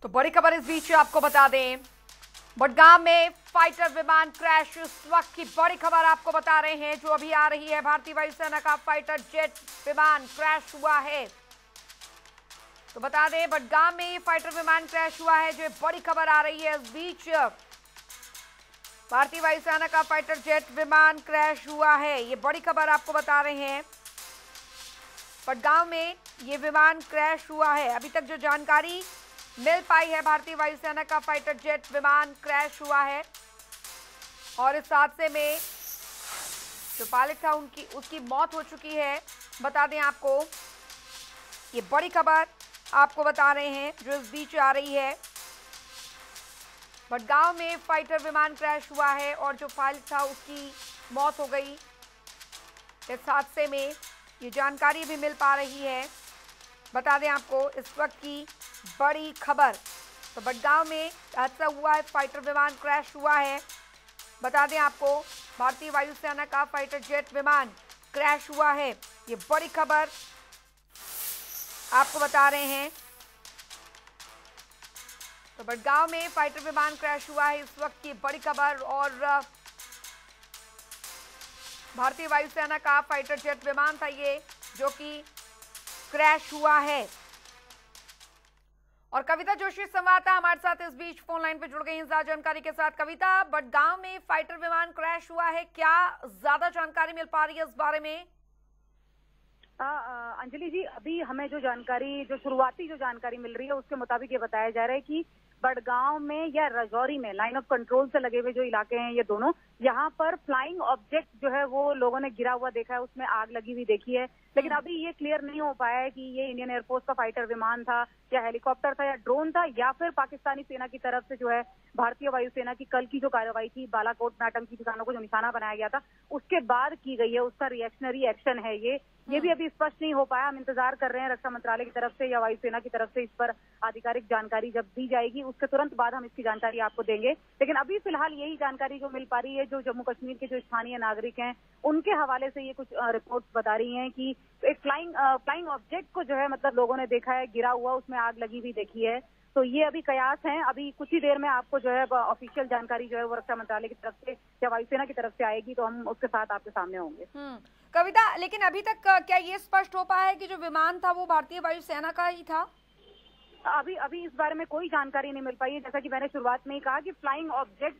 तो बड़ी खबर इस बीच आपको बता दें, बडगाम में फाइटर विमान क्रैश। इस वक्त की बड़ी खबर आपको बता रहे हैं जो अभी आ रही है। भारतीय वायुसेना का फाइटर जेट विमान क्रैश हुआ है। तो बता दें बडगाम में फाइटर विमान क्रैश हुआ है, जो बड़ी खबर आ रही है। इस बीच भारतीय वायुसेना का फाइटर जेट विमान क्रैश हुआ है, ये बड़ी खबर आपको बता रहे हैं। बडगाम में ये विमान क्रैश हुआ है। अभी तक जो जानकारी मिल पाई है, भारतीय वायुसेना का फाइटर जेट विमान क्रैश हुआ है और इस हादसे में जो पायलट था उसकी मौत हो चुकी है। बता दें आपको, ये बड़ी खबर आपको बता रहे हैं जो इस बीच आ रही है। बडगाम में फाइटर विमान क्रैश हुआ है और जो पायलट था उसकी मौत हो गई इस हादसे में, ये जानकारी भी मिल पा रही है। बता दें आपको इस वक्त की बड़ी खबर, तो बडगाम में हादसा हुआ है, फाइटर विमान क्रैश हुआ है। बता दें आपको भारतीय वायुसेना का फाइटर जेट विमान क्रैश हुआ है, ये बड़ी खबर आपको बता रहे हैं। तो बडगाम में फाइटर विमान क्रैश हुआ है, इस वक्त की बड़ी खबर। और भारतीय वायुसेना का फाइटर जेट विमान था ये जो कि क्रैश हुआ है। और कविता जोशी संवाददाता हमारे साथ इस बीच फोन लाइन पे जुड़ गई हैं ज्यादा जानकारी के साथ। कविता, बडगाम में फाइटर विमान क्रैश हुआ है, क्या ज्यादा जानकारी मिल पा रही है इस बारे में? अंजलि जी, अभी हमें जो शुरुआती जानकारी मिल रही है उसके मुताबिक ये बताया जा रहा है कि बडगांव में या राजौरी में लाइन ऑफ कंट्रोल से लगे हुए जो इलाके हैं ये दोनों, यहाँ पर फ्लाइंग ऑब्जेक्ट जो है वो लोगों ने गिरा हुआ देखा है, उसमें आग लगी हुई देखी है। लेकिन अभी ये क्लियर नहीं हो पाया है कि ये इंडियन एयरफोर्स का फाइटर विमान था या हेलीकॉप्टर था या ड्रोन था या फिर पाकिस्तानी सेना की तरफ से जो है भारतीय वायुसेना की कल की जो कार्रवाई थी, बालाकोट में आतंकी ठिकानों को जो निशाना बनाया गया था उसके बाद की गई है, उसका रिएक्शनरी एक्शन है ये भी अभी स्पष्ट नहीं हो पाया। हम इंतजार कर रहे हैं रक्षा मंत्रालय की तरफ से या वायुसेना की तरफ से इस पर आधिकारिक जानकारी जब दी जाएगी उसके तुरंत बाद हम इसकी जानकारी आपको देंगे। लेकिन अभी फिलहाल यही जानकारी जो मिल पा रही है, जो जम्मू कश्मीर के जो स्थानीय नागरिक हैं उनके हवाले से ये कुछ रिपोर्ट्स बता रही हैं कि एक फ्लाइंग ऑब्जेक्ट को जो है मतलब लोगों ने देखा है गिरा हुआ, उसमें आग लगी हुई देखी है। तो ये अभी कयास हैं, अभी कुछ ही देर में आपको जो है ऑफिशियल जानकारी जो है वो रक्षा मंत्रालय की तरफ से या वायुसेना की तरफ से आएगी तो हम उसके साथ आपके सामने होंगे। कविता, लेकिन अभी तक क्या ये स्पष्ट हो पाया है कि जो विमान था वो भारतीय वायुसेना का ही था? अभी इस बारे में कोई जानकारी नहीं मिल पाई है। जैसा कि मैंने शुरुआत में ही कहा कि फ्लाइंग ऑब्जेक्ट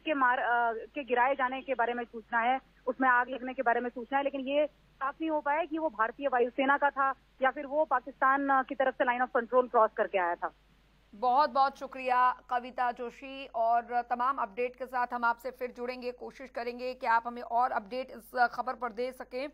के गिराए जाने के बारे में सूचना है, उसमें आग लगने के बारे में सूचना है, लेकिन ये साफ नहीं हो पाया कि वो भारतीय वायुसेना का था या फिर वो पाकिस्तान की तरफ से लाइन ऑफ कंट्रोल क्रॉस करके आया था। बहुत बहुत शुक्रिया कविता जोशी, और तमाम अपडेट के साथ हम आपसे फिर जुड़ेंगे, कोशिश करेंगे कि आप हमें और अपडेट इस खबर पर दे सकें।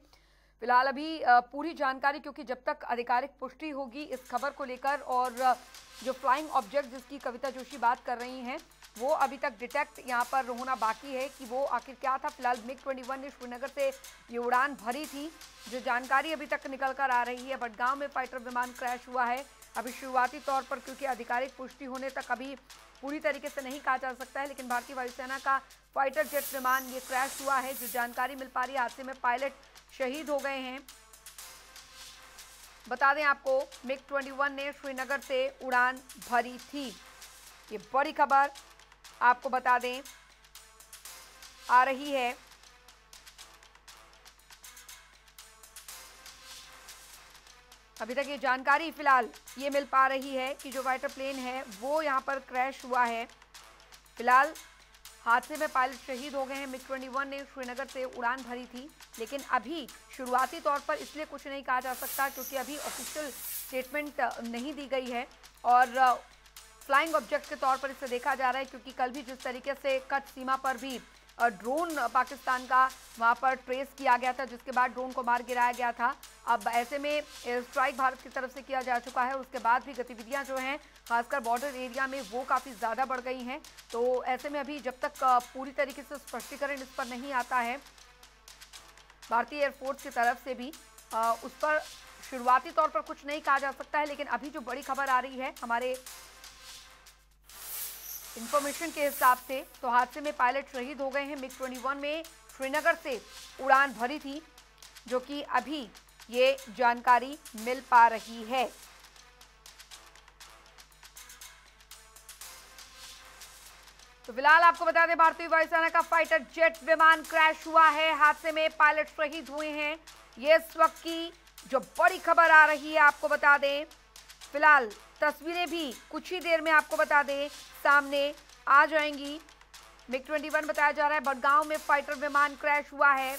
फिलहाल अभी पूरी जानकारी, क्योंकि जब तक आधिकारिक पुष्टि होगी इस खबर को लेकर और जो फ्लाइंग ऑब्जेक्ट जिसकी कविता जोशी बात कर रही हैं वो अभी तक डिटेक्ट यहाँ पर होना बाकी है कि वो आखिर क्या था। फिलहाल MiG-21 ने श्रीनगर से ये उड़ान भरी थी, जो जानकारी अभी तक निकल कर आ रही है। बडगाम में फाइटर विमान क्रैश हुआ है। अभी शुरुआती तौर पर, क्योंकि आधिकारिक पुष्टि होने तक अभी पूरी तरीके से नहीं कहा जा सकता है, लेकिन भारतीय वायुसेना का फाइटर जेट विमान ये क्रैश हुआ है। जो जानकारी मिल पा रही है, हादसे में पायलट शहीद हो गए हैं। बता दें आपको, MiG-21 ने श्रीनगर से उड़ान भरी थी। ये बड़ी खबर आपको बता दें आ रही है। अभी तक ये जानकारी फिलहाल ये मिल पा रही है कि जो फाइटर प्लेन है वो यहाँ पर क्रैश हुआ है। फिलहाल हादसे में पायलट शहीद हो गए हैं। MiG-21 ने श्रीनगर से उड़ान भरी थी, लेकिन अभी शुरुआती तौर पर इसलिए कुछ नहीं कहा जा सकता क्योंकि अभी ऑफिशियल स्टेटमेंट नहीं दी गई है और फ्लाइंग ऑब्जेक्ट के तौर पर इसे देखा जा रहा है, क्योंकि कल भी जिस तरीके से कच्छ सीमा पर भी ड्रोन पाकिस्तान का वहां पर ट्रेस किया गया था, जिसके बाद ड्रोन को मार गिराया गया था। अब ऐसे में एयर स्ट्राइक भारत की तरफ से किया जा चुका है, उसके बाद भी गतिविधियां जो हैं खासकर बॉर्डर एरिया में वो काफ़ी ज़्यादा बढ़ गई हैं। तो ऐसे में अभी जब तक पूरी तरीके से स्पष्टीकरण इस पर नहीं आता है भारतीय एयरफोर्स की तरफ से भी, उस पर शुरुआती तौर पर कुछ नहीं कहा जा सकता है। लेकिन अभी जो बड़ी खबर आ रही है हमारे इंफॉर्मेशन के हिसाब से, तो हादसे में पायलट शहीद हो गए हैं। MiG-21 में श्रीनगर से उड़ान भरी थी, जो कि अभी ये जानकारी मिल पा रही है। तो फिलहाल आपको बता दें, भारतीय वायुसेना का फाइटर जेट विमान क्रैश हुआ है। हादसे में पायलट शहीद हुए हैं। ये इस वक्त की जो बड़ी खबर आ रही है, आपको बता दें। फिलहाल तस्वीरें भी कुछ ही देर में आपको बता दें सामने आ जाएंगी। MiG-21 बताया जा रहा है बड़गांव में फाइटर विमान क्रैश हुआ है।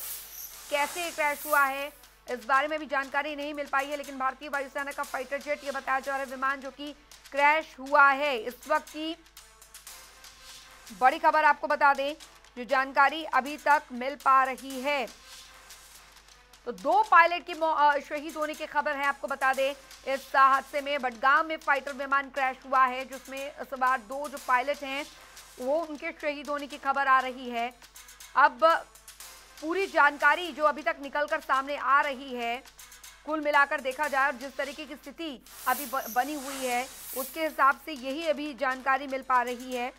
कैसे क्रैश हुआ है इस बारे में भी जानकारी नहीं मिल पाई है, लेकिन भारतीय वायुसेना का फाइटर जेट ये बताया जा रहा है विमान जो कि क्रैश हुआ है। इस वक्त की बड़ी खबर आपको बता दें, जो जानकारी अभी तक मिल पा रही है। तो 2 पायलट की शहीद होने की खबर है। आपको बता दें, इस हादसे में बड़गांव में फाइटर विमान क्रैश हुआ है, जिसमें सवार 2 जो पायलट हैं वो उनके शहीद होने की खबर आ रही है। अब पूरी जानकारी जो अभी तक निकलकर सामने आ रही है, कुल मिलाकर देखा जाए और जिस तरीके की स्थिति अभी बनी हुई है, उसके हिसाब से यही अभी जानकारी मिल पा रही है।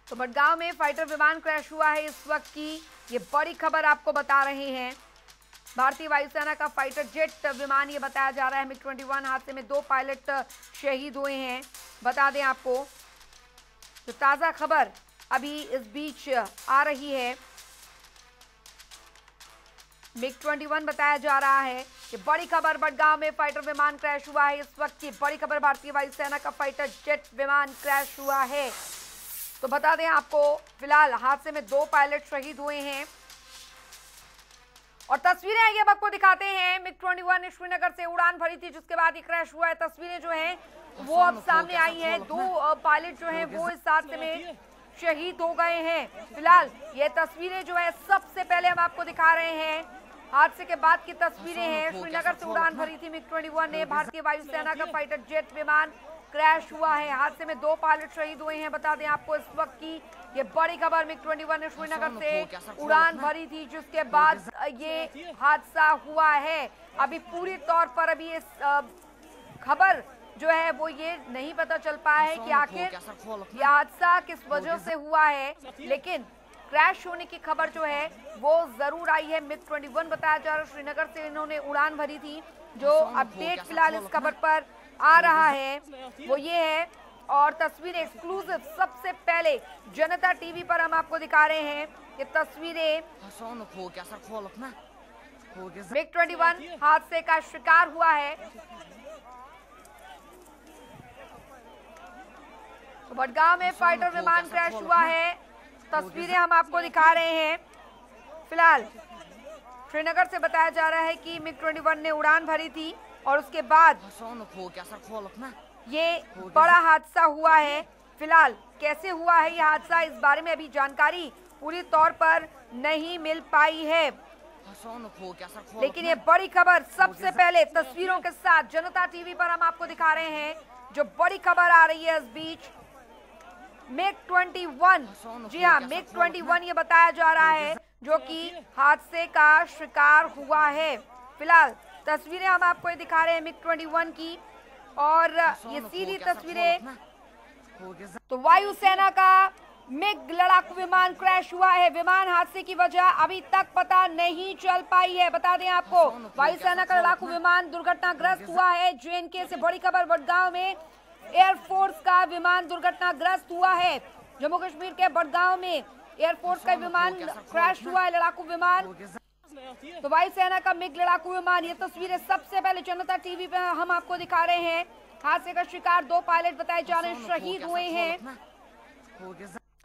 तो बड़गांव में फाइटर विमान क्रैश हुआ है, इस वक्त की ये बड़ी खबर आपको बता रहे हैं। भारतीय वायुसेना का फाइटर जेट विमान ये बताया जा रहा है MiG-21 हादसे में 2 पायलट शहीद हुए हैं। बता दें आपको, जो ताजा खबर अभी इस बीच आ रही है, MiG-21 बताया जा रहा है कि बड़ी खबर, बड़गांव में फाइटर विमान क्रैश हुआ है। इस वक्त की बड़ी खबर, भारतीय वायुसेना का फाइटर जेट विमान क्रैश हुआ है। तो बता दें आपको, फिलहाल हादसे में 2 पायलट शहीद हुए हैं और तस्वीरें आइए अब आपको दिखाते हैं। MiG-21 ने श्रीनगर से उड़ान भरी थी, जिसके बाद ये क्रैश हुआ है। तस्वीरें जो हैं वो अब सामने आई हैं। 2 पायलट जो हैं वो इस हादसे में शहीद हो गए हैं। फिलहाल ये तस्वीरें जो है सबसे पहले हम आपको दिखा रहे हैं, हादसे के बाद की तस्वीरें हैं। श्रीनगर से उड़ान भरी थी MiG-21 ने, भारतीय वायुसेना का फाइटर जेट विमान क्रैश हुआ है। हादसे में 2 पायलट शहीद हुए हैं। बता दें आपको, इस वक्त की ये बड़ी खबर, MiG-21 ने श्रीनगर से उड़ान भरी थी, जिसके बाद ये हादसा हुआ है। अभी पूरी तौर पर अभी इस खबर जो है वो ये नहीं पता चल पाया है कि आखिर ये हादसा किस वजह से हुआ है, लेकिन क्रैश होने की खबर जो है वो जरूर आई है। MiG-21 बताया जा रहा है श्रीनगर से इन्होंने उड़ान भरी थी। जो अपडेट फिलहाल इस खबर पर आ रहा है वो ये है, और तस्वीरें एक्सक्लूसिव सबसे पहले जनता टीवी पर हम आपको दिखा रहे हैं। ये तस्वीरें MiG-21 हादसे का शिकार हुआ है। तो बड़गांव में फाइटर विमान क्रैश हुआ है, तस्वीरें हम आपको दिखा रहे हैं। फिलहाल श्रीनगर से बताया जा रहा है कि MiG-21 ने उड़ान भरी थी और उसके बाद ये बड़ा हादसा हुआ है। फिलहाल कैसे हुआ है ये हादसा, इस बारे में अभी जानकारी पूरी तौर पर नहीं मिल पाई है, लेकिन ये बड़ी खबर सबसे पहले तस्वीरों के साथ जनता टीवी पर हम आपको दिखा रहे हैं। जो बड़ी खबर आ रही है इस बीच, MiG-21, जी हाँ, MiG-21 ये बताया जा रहा है जो कि हादसे का शिकार हुआ है। फिलहाल तस्वीरें हम आपको ये दिखा रहे हैं MiG-21 की, और ये सीधी तस्वीरें। तो वायुसेना का मिग लड़ाकू विमान क्रैश हुआ है। विमान हादसे की वजह अभी तक पता नहीं चल पाई है। बता दें आपको, वायुसेना का लड़ाकू विमान दुर्घटनाग्रस्त हुआ है। JNK से बड़ी खबर, बड़गांव में एयरफोर्स का विमान दुर्घटनाग्रस्त हुआ है। जम्मू कश्मीर के बड़गांव में एयरफोर्स का विमान क्रैश हुआ है, लड़ाकू विमान। तो वायुसेना का मिग लड़ाकू विमान, ये तस्वीरें सबसे पहले जनता टीवी पे हम आपको दिखा रहे हैं। हादसे का शिकार 2 पायलट बताए जा रहे हैं शहीद हुए हैं।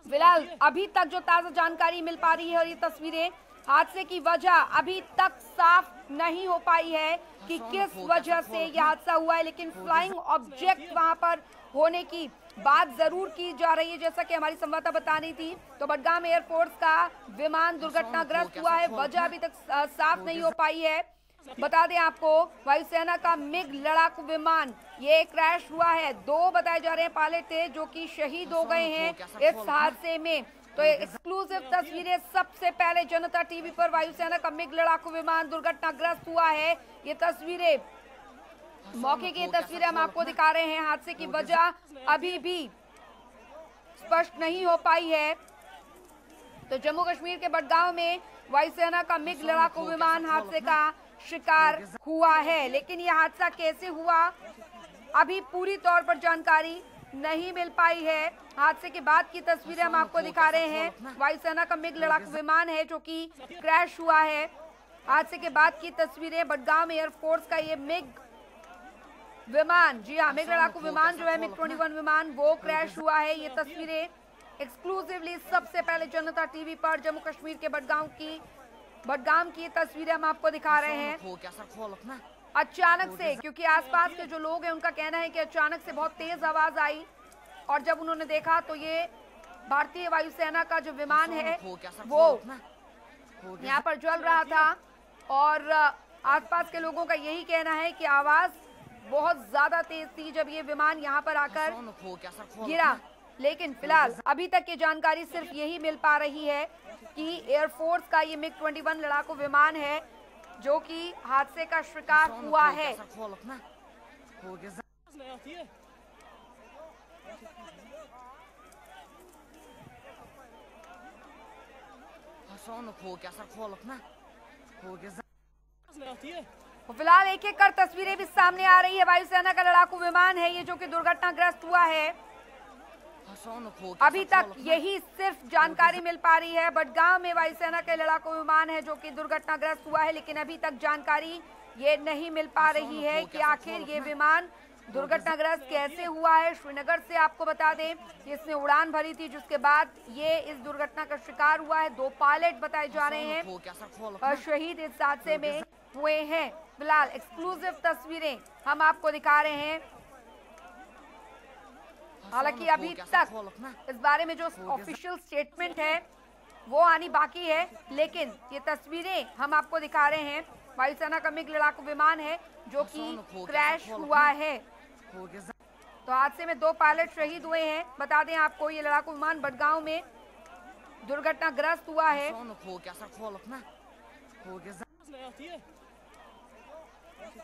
फिलहाल अभी तक जो ताजा जानकारी मिल पा रही है, और ये तस्वीरें, हादसे की वजह अभी तक साफ नहीं हो पाई है कि किस वजह से यह हादसा हुआ है, लेकिन फ्लाइंग ऑब्जेक्ट वहां पर होने की बात जरूर की जा रही है, जैसा कि हमारी संवाददाता बता रही थी। तो बड़गांव एयरफोर्स का विमान दुर्घटनाग्रस्त हुआ है, वजह अभी तक साफ नहीं हो पाई है। बता दें आपको, वायुसेना का मिग लड़ाकू विमान ये क्रैश हुआ है। 2 बताए जा रहे हैं पायलट थे जो कि शहीद हो गए हैं इस हादसे में। तो एक्सक्लूसिव तस्वीरें सबसे पहले जनता टीवी पर, वायुसेना का मिग लड़ाकू विमान दुर्घटनाग्रस्त हुआ है। ये तस्वीरें, मौके की तस्वीरें हम आपको दिखा रहे हैं। हादसे की वजह अभी भी स्पष्ट नहीं हो पाई है। तो जम्मू कश्मीर के बड़गांव में वायुसेना का मिग लड़ाकू विमान हादसे का शिकार हुआ है, लेकिन यह हादसा कैसे हुआ अभी पूरी तौर पर जानकारी नहीं मिल पाई है। हादसे के बाद की तस्वीरें हम आपको दिखा रहे हैं। वायुसेना का मिग लड़ाकू विमान है जो कि क्रैश हुआ है। हादसे के बाद की तस्वीरें, बडगाम एयरफोर्स का ये मिग विमान, जी हाँ, मिग लड़ाकू विमान जो है मिग 21 विमान, वो क्रैश हुआ है। ये तस्वीरें एक्सक्लूसिवली सबसे पहले जनता टीवी पर जम्मू कश्मीर के बडगाम की तस्वीरें हम आपको दिखा रहे हैं। अचानक से, क्योंकि आसपास के जो लोग हैं उनका कहना है कि अचानक से बहुत तेज आवाज आई और जब उन्होंने देखा तो ये भारतीय वायुसेना का जो विमान है वो यहाँ पर जल रहा था और आसपास के लोगों का यही कहना है कि आवाज बहुत ज्यादा तेज थी जब ये विमान यहाँ पर आकर गिरा। लेकिन फिलहाल अभी तक की जानकारी सिर्फ यही मिल पा रही है कि एयरफोर्स का ये मिग 21 लड़ाकू विमान है जो कि हादसे का शिकार हुआ है। फिलहाल एक एक कर तस्वीरें भी सामने आ रही है। वायुसेना का लड़ाकू विमान है ये जो कि दुर्घटनाग्रस्त हुआ है। अभी तक यही सिर्फ जानकारी मिल पा रही है। बडगाम में वायुसेना के लड़ाकू विमान है जो कि दुर्घटनाग्रस्त हुआ है, लेकिन अभी तक जानकारी ये नहीं मिल पा रही है कि आखिर ये विमान दुर्घटनाग्रस्त कैसे हुआ है। श्रीनगर से आपको बता दें इसने उड़ान भरी थी जिसके बाद ये इस दुर्घटना का शिकार हुआ है। 2 पायलट बताए जा रहे हैं और शहीद इस हादसे में हुए हैं। फिलहाल एक्सक्लूसिव तस्वीरें हम आपको दिखा रहे हैं। हालांकि अभी तक इस बारे में जो ऑफिशियल स्टेटमेंट है वो आनी बाकी है, लेकिन ये तस्वीरें हम आपको दिखा रहे हैं। वायुसेना का मिग लड़ाकू विमान है जो कि क्रैश हुआ है। तो हादसे में 2 पायलट शहीद हुए हैं। बता दें आपको ये लड़ाकू विमान बडगांव में दुर्घटनाग्रस्त हुआ है।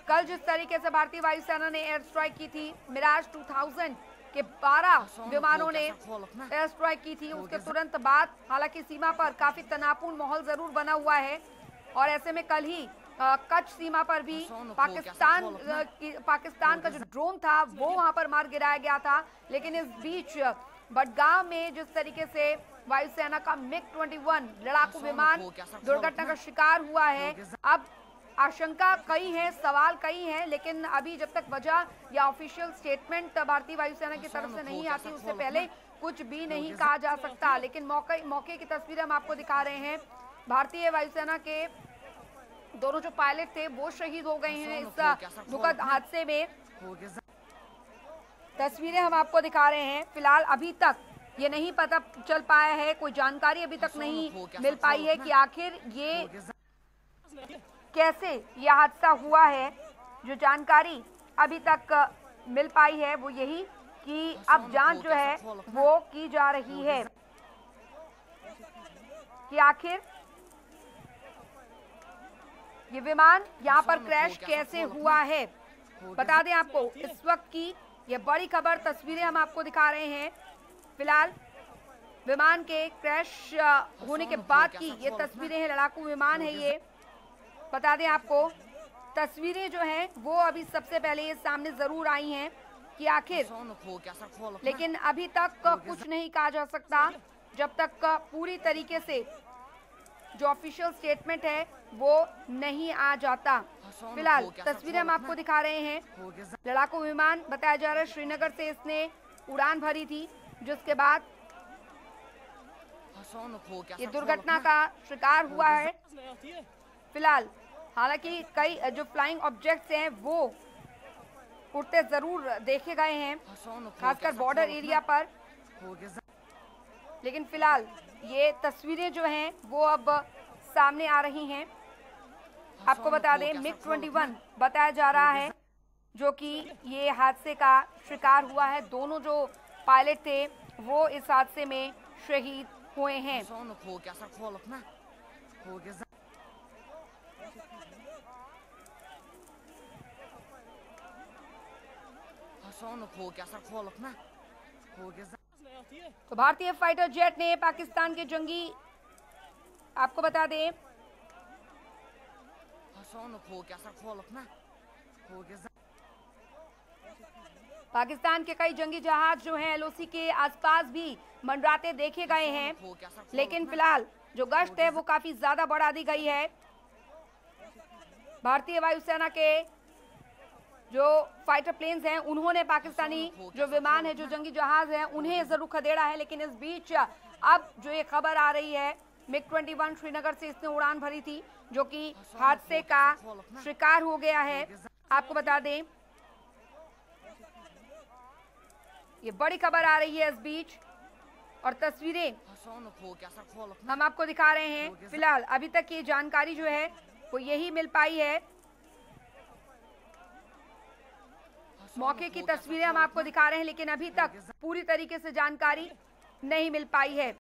कल जिस तरीके से भारतीय वायुसेना ने एयर स्ट्राइक की थी, मिराज 2000 के 12 विमानों ने एयर स्ट्राइक की थी, उसके तुरंत बाद हालांकि सीमा पर काफी तनावपूर्ण माहौल जरूर बना हुआ है और ऐसे में कल ही कच्छ सीमा पर भी पाकिस्तान का जो ड्रोन था वो वहां पर मार गिराया गया था। लेकिन इस बीच बडगाम में जिस तरीके से वायुसेना का मिग 21 लड़ाकू विमान दुर्घटना का शिकार हुआ है, अब आशंका कई है, सवाल कई हैं, लेकिन अभी जब तक वजह या ऑफिशियल स्टेटमेंट भारतीय वायुसेना की तरफ से नहीं आती उससे पहले कुछ भी नहीं कहा जा सकता। लेकिन मौके की तस्वीरें हम आपको दिखा रहे हैं। भारतीय वायुसेना के दोनों जो पायलट थे वो शहीद हो गए हैं इस दुखद हादसे में। तस्वीरें हम आपको दिखा रहे हैं। फिलहाल अभी तक ये नहीं पता चल पाया है, कोई जानकारी अभी तक नहीं मिल पाई है कि आखिर ये कैसे यह हादसा हुआ है। जो जानकारी अभी तक मिल पाई है वो यही कि अब जांच जो है वो की जा रही है कि आखिर ये विमान यहाँ पर क्रैश कैसे हुआ है। बता दें आपको इस वक्त की ये बड़ी खबर, तस्वीरें हम आपको दिखा रहे हैं। फिलहाल विमान के क्रैश होने के बाद की ये तस्वीरें हैं। लड़ाकू विमान है ये। बता दें आपको तस्वीरें जो हैं वो अभी सबसे पहले ये सामने जरूर आई हैं कि आखिर, लेकिन अभी तक कुछ नहीं कहा जा सकता जब तक पूरी तरीके से जो ऑफिशियल स्टेटमेंट है वो नहीं आ जाता। फिलहाल तस्वीरें हम आपको दिखा रहे हैं। लड़ाकू विमान बताया जा रहा है श्रीनगर से इसने उड़ान भरी थी जिसके बाद ये दुर्घटना का शिकार हुआ है। फिलहाल हालांकि कई जो फ्लाइंग ऑब्जेक्ट्स हैं वो उड़ते जरूर देखे गए हैं, खासकर बॉर्डर एरिया पर, लेकिन फिलहाल ये तस्वीरें जो हैं वो अब सामने आ रही हैं। आपको बता दें मिग 21 बताया जा रहा है जो कि ये हादसे का शिकार हुआ है। दोनों जो पायलट थे वो इस हादसे में शहीद हुए हैं। तो भारतीय फाइटर जेट ने पाकिस्तान के जंगी, आपको बता दें पाकिस्तान के कई जंगी जहाज जो हैं एलओसी के आसपास भी मंडराते देखे गए हैं, लेकिन फिलहाल जो गश्त है वो काफी ज्यादा बढ़ा दी गई है। भारतीय वायुसेना के जो फाइटर प्लेन्स हैं उन्होंने पाकिस्तानी जो विमान है, जो जंगी जहाज हैं, उन्हें जरूर खदेड़ा है। लेकिन इस बीच अब जो ये खबर आ रही है, MiG-21 श्रीनगर से इसने उड़ान भरी थी, जो कि हादसे का शिकार हो गया है। आपको बता दें, ये बड़ी खबर आ रही है इस बीच, और तस्वीरें हम आपको दिखा रहे हैं। फिलहाल अभी तक ये जानकारी जो है वो यही मिल पाई है। मौके की तस्वीरें हम आपको दिखा रहे हैं, लेकिन अभी तक पूरी तरीके से जानकारी नहीं मिल पाई है।